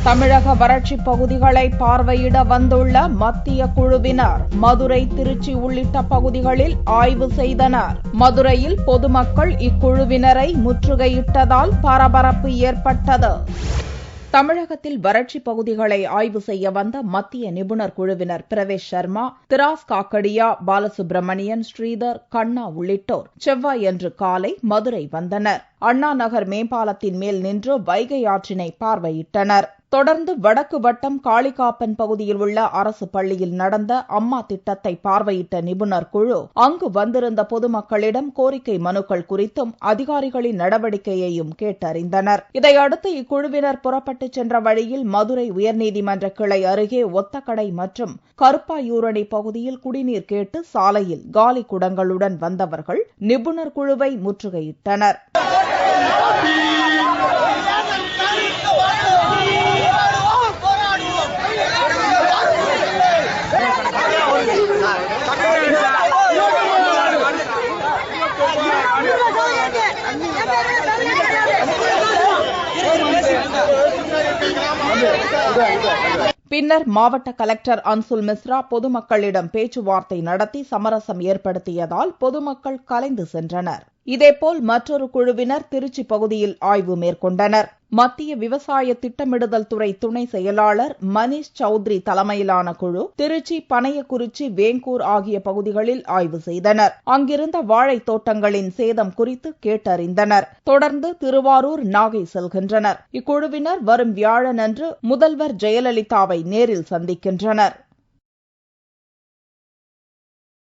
தமிழக வறட்சி பகுதிகளை பார்வையிட வந்துள்ள மத்திய குழுவினர் மதுரை, திருச்சி உள்ளிட்ட பகுதிகளில் ஆய்வு செய்தனர். மதுரையில் பொதுமக்கள் இக்குழுவினரை முற்றுகையிட்டதால் பரபரப்பு ஏற்பட்டது. தமிழகத்தில் வறட்சி பகுதிகளை ஆய்வு செய்ய வந்த மத்திய நிபுணர் குழுவினர் பிரவேஷ் சர்மா, திராஸ் காக்கடியா, பாலசுப்ரமணியன், ஸ்ரீதர், கண்ணா உள்ளிட்டோர் செவ்வாயன்று காலை மதுரை வந்தனர். அண்ணா நகர் மேம்பாலத்தின் மேல் நின்று வைகை ஆற்றினை பார்வையிட்டனர். தொடர்ந்து வடக்கு வட்டம் காளிகாப்பன் பகுதியில் உள்ள அரசு பள்ளியில் நடந்த அம்மா திட்டத்தை பார்வையிட்ட நிபுணர் குழு அங்கு வந்திருந்த பொதுமக்களிடம் கோரிக்கை மனுக்கள் குறித்தும் அதிகாரிகளின் நடவடிக்கையையும் கேட்டறிந்தனர். இதையடுத்து இக்குழுவினர் புறப்பட்டுச் சென்ற வழியில் மதுரை உயர்நீதிமன்ற கிளை அருகே ஒத்தக்கடை மற்றும் கருப்பாயூரணி பகுதியில் குடிநீர் கேட்டு சாலையில் காலி குடங்களுடன் வந்தவர்கள் நிபுணர் குழுவை முற்றுகையிட்டனர். பின்னர் மாவட்ட கலெக்டர் அன்சுல் மிஸ்ரா பொதுமக்களிடம் பேச்சுவார்த்தை நடத்தி சமரசம் ஏற்படுத்தியதால் பொதுமக்கள் கலைந்து சென்றனர். இதேபோல் மற்றொரு குழுவினர் திருச்சி பகுதியில் ஆய்வு மேற்கொண்டனர். மத்திய விவசாய திட்டமிடுதல் துறை துணை செயலாளர் மனிஷ் சௌத்ரி தலைமையிலான குழு திருச்சி, பனையக்குறிச்சி, வேங்கூர் ஆகிய பகுதிகளில் ஆய்வு செய்தனர். அங்கிருந்த வாழைத் தோட்டங்களின் சேதம் குறித்து கேட்டறிந்தனர். தொடர்ந்து திருவாரூர், நாகை செல்கின்றனர். இக்குழுவினர் வரும் வியாழனன்று முதல்வர் ஜெயலலிதாவை நேரில் சந்திக்கின்றனர்.